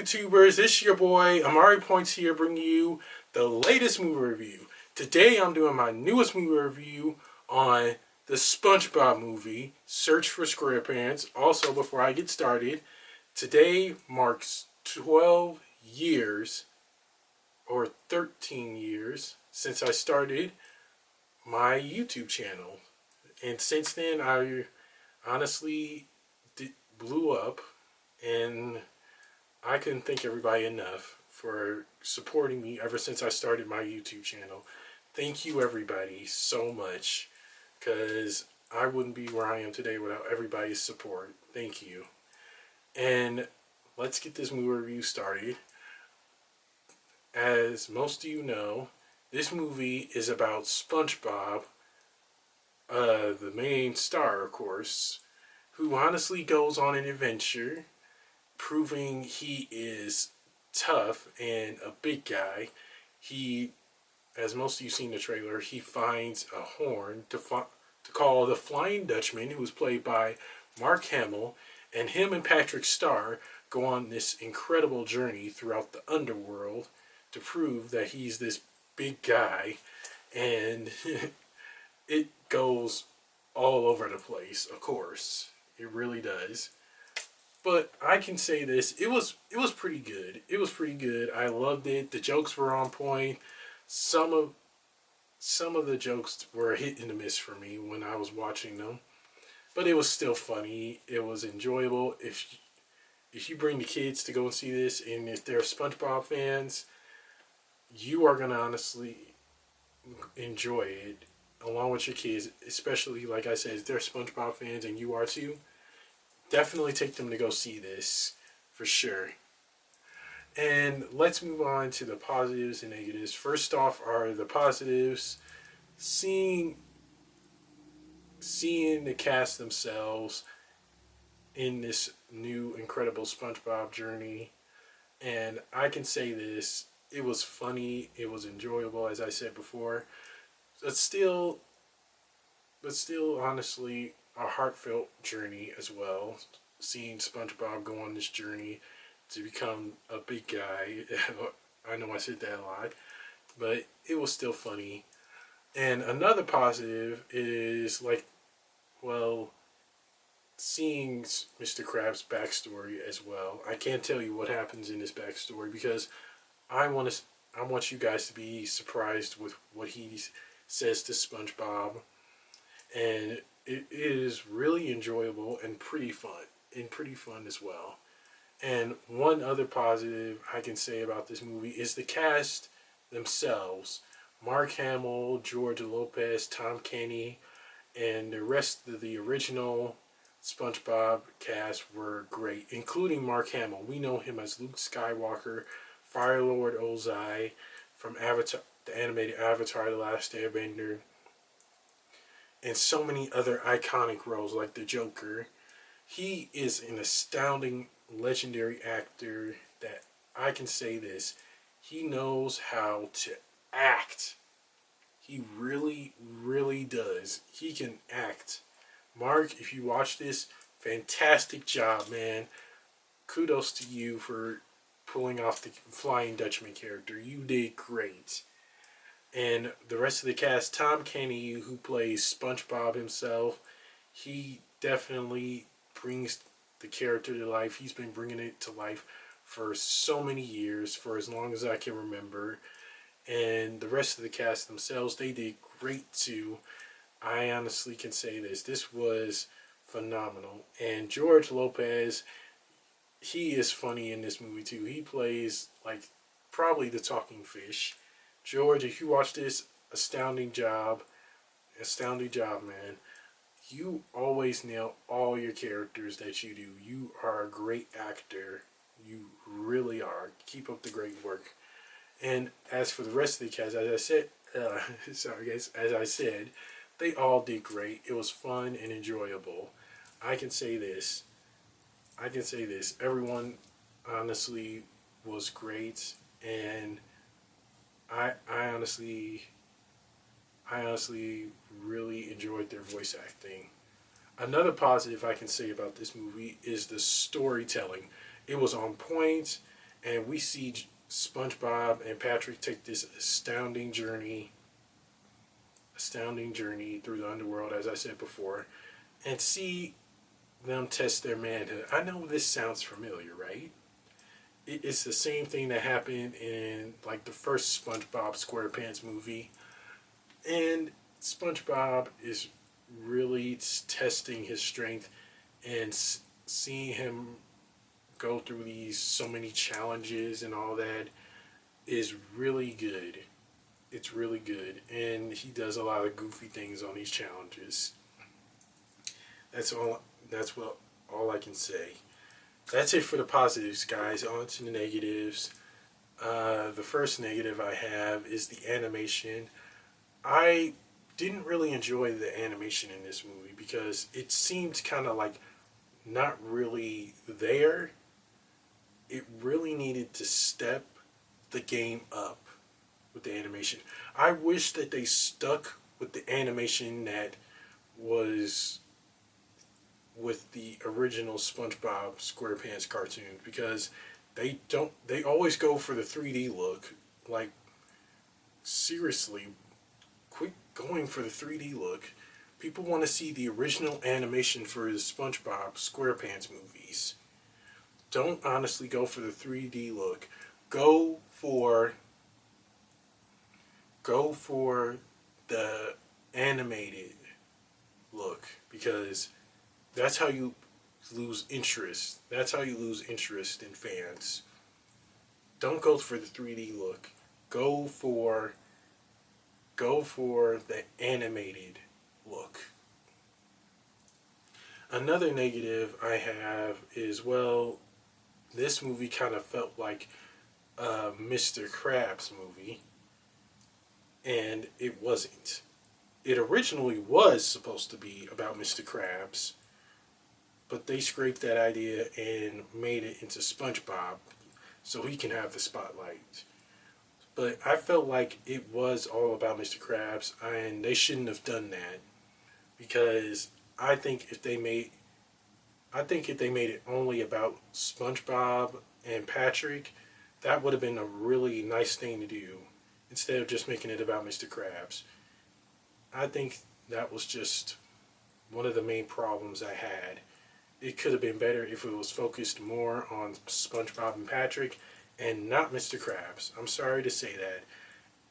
YouTubers? It's your boy Amari Points here, bringing you the latest movie review. Today I'm doing my newest movie review on the SpongeBob movie, Search for SquarePants. Also, before I get started, today marks 12 years, or 13 years, since I started my YouTube channel. And since then, I honestly blew up, and I couldn't thank everybody enough for supporting me ever since I started my YouTube channel. Thank you, everybody, so much, because I wouldn't be where I am today without everybody's support. Thank you. And let's get this movie review started. As most of you know, this movie is about SpongeBob, the main star, of course, who honestly goes on an adventure proving he is tough and a big guy. He, as most of you seen the trailer, he finds a horn to call the Flying Dutchman, who was played by Mark Hamill, and him and Patrick Star go on this incredible journey throughout the underworld to prove that he's this big guy, and it goes all over the place, of course. It really does. But I can say this, it was pretty good. It was pretty good. I loved it. The jokes were on point. Some of the jokes were a hit and a miss for me when I was watching them. But it was still funny. It was enjoyable. If you bring the kids to go and see this, and if they're SpongeBob fans, you are going to honestly enjoy it along with your kids, especially, like I said, if they're SpongeBob fans and you are too. Definitely take them to go see this, for sure. And let's move on to the positives and negatives. First off are the positives. Seeing the cast themselves in this new incredible SpongeBob journey. And I can say this, it was funny, it was enjoyable, as I said before. But still honestly, a heartfelt journey as well. Seeing SpongeBob go on this journey to become a big guy. I know I said that a lot, but it was still funny. And another positive is, seeing Mr. Krabs' backstory as well. I can't tell you what happens in his backstory because I want you guys to be surprised with what he says to SpongeBob. And it is really enjoyable and pretty fun as well. And one other positive I can say about this movie is the cast themselves. Mark Hamill, George Lopez, Tom Kenny, and the rest of the original SpongeBob cast were great, including Mark Hamill. We know him as Luke Skywalker, Fire Lord Ozai from Avatar, the animated Avatar: The Last Airbender, and so many other iconic roles like the Joker. He is an astounding, legendary actor that I can say this. He knows how to act. He really, really does. He can act. Mark, if you watch this, fantastic job, man. Kudos to you for pulling off the Flying Dutchman character. You did great. And the rest of the cast, Tom Kenny, who plays SpongeBob himself, he definitely brings the character to life. He's been bringing it to life for so many years, for as long as I can remember. And the rest of the cast themselves, they did great too. I honestly can say this. This was phenomenal. And George Lopez, he is funny in this movie too. He plays probably the talking fish. George, if you watch this, astounding job, man. You always nail all your characters that you do. You are a great actor. You really are. Keep up the great work. And as for the rest of the cast, as I said, as I said, they all did great. It was fun and enjoyable. I can say this. Everyone honestly was great, and I honestly really enjoyed their voice acting. Another positive I can say about this movie is the storytelling. It was on point, and we see SpongeBob and Patrick take this astounding journey through the underworld, as I said before, and see them test their manhood. I know this sounds familiar, right? It's the same thing that happened in like the first SpongeBob SquarePants movie, and SpongeBob is really testing his strength and seeing him go through these so many challenges and all that is really good. It's really good, and he does a lot of goofy things on these challenges. That's all. That's what all I can say. That's it for the positives, guys. On to the negatives. The first negative I have is the animation. I didn't really enjoy the animation in this movie because it seemed kind of like not really there. It really needed to step the game up with the animation. I wish that they stuck with the animation that was with the original SpongeBob SquarePants cartoon, because they always go for the 3D look. Like, seriously, quit going for the 3D look. People want to see the original animation for the SpongeBob SquarePants movies. Don't honestly go for the 3D look. Go for the animated look, because that's how you lose interest. That's how you lose interest in fans. Don't go for the 3D look. Go for the animated look. Another negative I have is, well, this movie kind of felt like a Mr. Krabs movie, and it wasn't. It originally was supposed to be about Mr. Krabs, but they scraped that idea and made it into SpongeBob so he can have the spotlight. But I felt like it was all about Mr. Krabs, and they shouldn't have done that, because I think if they made it only about SpongeBob and Patrick, that would have been a really nice thing to do, instead of just making it about Mr. Krabs. I think that was just one of the main problems I had. It could have been better if it was focused more on SpongeBob and Patrick and not Mr. Krabs. I'm sorry to say that.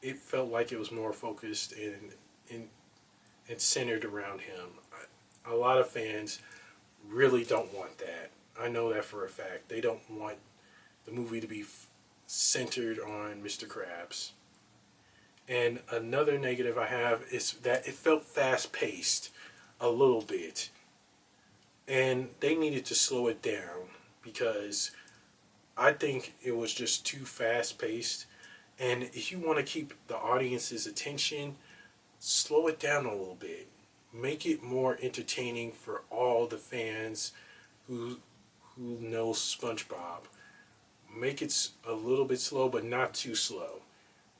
It felt like it was more focused and centered around him. A lot of fans really don't want that. I know that for a fact. They don't want the movie to be centered on Mr. Krabs. And another negative I have is that it felt fast-paced a little bit. And they needed to slow it down, because I think it was just too fast-paced. And if you want to keep the audience's attention, slow it down a little bit. Make it more entertaining for all the fans who know SpongeBob. Make it a little bit slow, but not too slow.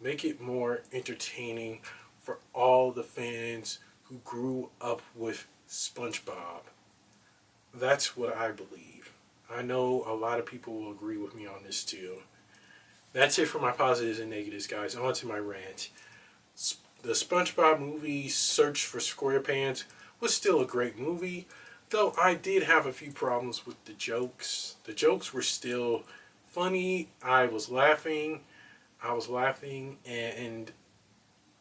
Make it more entertaining for all the fans who grew up with SpongeBob. That's what I believe. I know a lot of people will agree with me on this too. That's it for my positives and negatives, guys. On to my rant. The SpongeBob movie, Search for SquarePants, was still a great movie, though I did have a few problems with the jokes. The jokes were still funny. I was laughing, and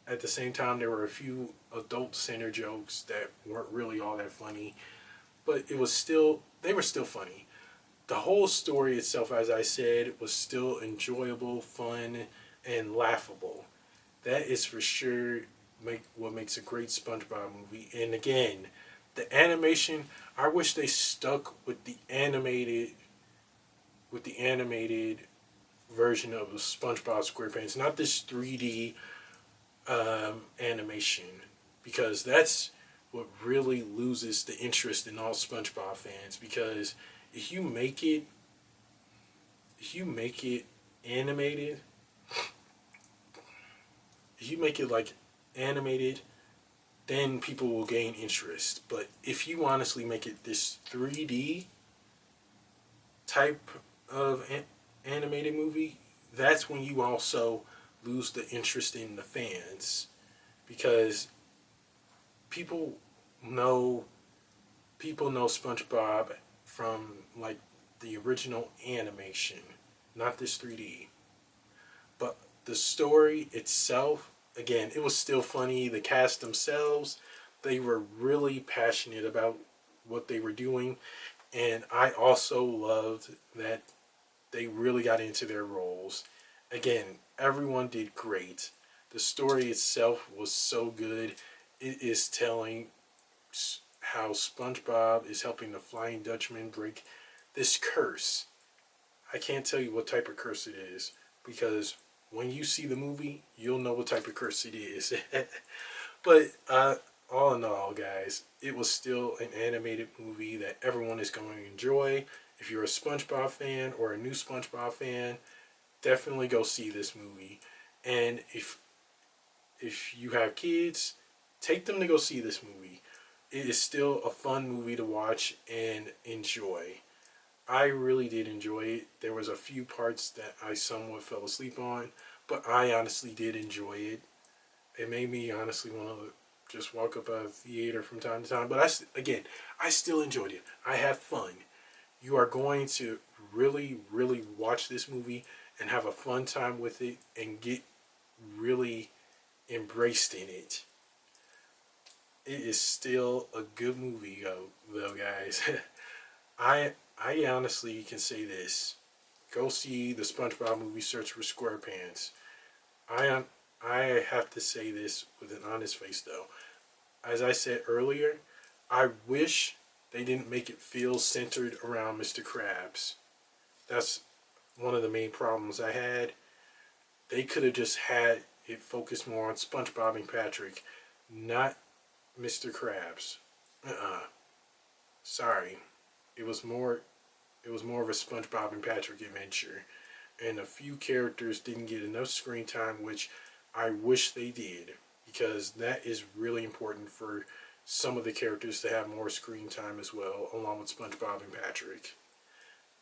at the same time, there were a few adult-centered jokes that weren't really all that funny, but they were still funny. The whole story itself, as I said, was still enjoyable, fun, and laughable. That is for sure what makes a great SpongeBob movie. And again, the animation, I wish they stuck with the animated version of SpongeBob SquarePants, not this 3D animation, because that's what really loses the interest in all SpongeBob fans. Because if you make it animated, if you make it like animated, then people will gain interest. But if you honestly make it this 3D type of animated movie, that's when you also lose the interest in the fans, because people know people know SpongeBob from like the original animation, not this 3D. But the story itself, again, it was still funny. The cast themselves, they were really passionate about what they were doing, and I also loved that they really got into their roles. Again, everyone did great. The story itself was so good. It is telling how SpongeBob is helping the Flying Dutchman break this curse. I can't tell you what type of curse it is, because when you see the movie, you'll know what type of curse it is. But all in all, guys, it was still an animated movie that everyone is going to enjoy. If you're a SpongeBob fan or a new SpongeBob fan, definitely go see this movie. And if you have kids, take them to go see this movie. It is still a fun movie to watch and enjoy. I really did enjoy it. There was a few parts that I somewhat fell asleep on, but I honestly did enjoy it. It made me honestly want to just walk up out of the theater from time to time. But I still enjoyed it. I had fun. You are going to really, really watch this movie and have a fun time with it and get really embraced in it. It is still a good movie, though, guys. I honestly can say this: go see the SpongeBob movie. Search for SquarePants. I have to say this with an honest face, though. As I said earlier, I wish they didn't make it feel centered around Mr. Krabs. That's one of the main problems I had. They could have just had it focus more on SpongeBob and Patrick, not Mr. Krabs. Sorry. It was more of a SpongeBob and Patrick adventure. And a few characters didn't get enough screen time, which I wish they did, because that is really important for some of the characters to have more screen time as well, along with SpongeBob and Patrick.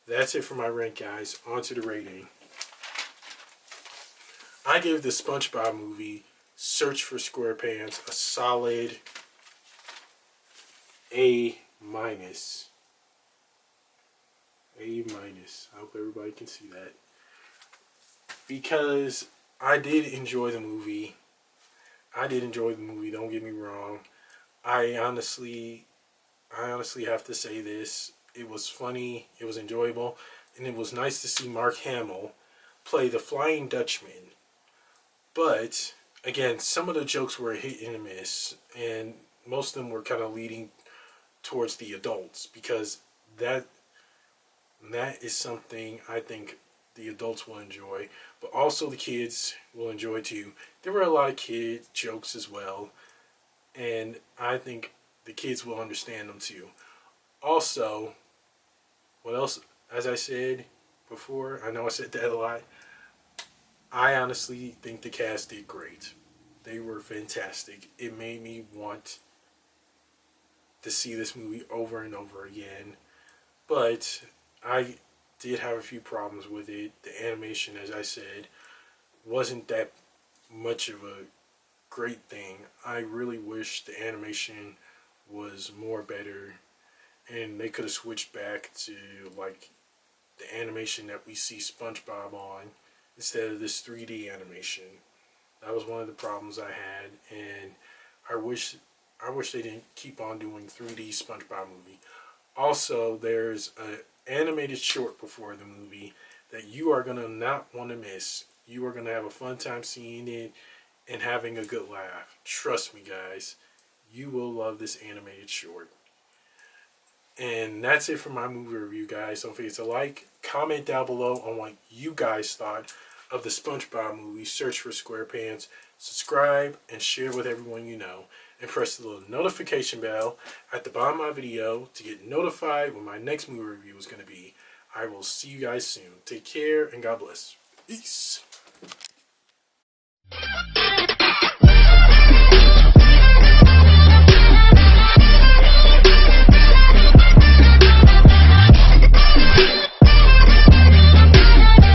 That's it for my rank, guys. On to the rating. I give the SpongeBob movie Search for SquarePants a solid A minus. A minus. I hope everybody can see that. Because I did enjoy the movie. Don't get me wrong. I honestly have to say this. It was funny. It was enjoyable. And it was nice to see Mark Hamill play the Flying Dutchman. But, again, some of the jokes were a hit and a miss. And most of them were kind of leading towards the adults, because that is something I think the adults will enjoy, but also the kids will enjoy too. There were a lot of kid jokes as well, and I think the kids will understand them too. Also, what else? As I said before, I know I said that a lot. I honestly think the cast did great. They were fantastic. It made me want to see this movie over and over again. But I did have a few problems with it. The animation, as I said, wasn't that much of a great thing. I really wish the animation was more better, and they could have switched back to like the animation that we see SpongeBob on instead of this 3D animation. That was one of the problems I had, and I wish they didn't keep on doing 3D SpongeBob movie. Also, there's an animated short before the movie that you are going to not want to miss. You are going to have a fun time seeing it and having a good laugh. Trust me, guys. You will love this animated short. And that's it for my movie review, guys. Don't forget to like, comment down below on what you guys thought of the SpongeBob movie, Search for SquarePants. Subscribe and share with everyone you know. And press the little notification bell at the bottom of my video to get notified when my next movie review is going to be. I will see you guys soon. Take care and God bless. Peace.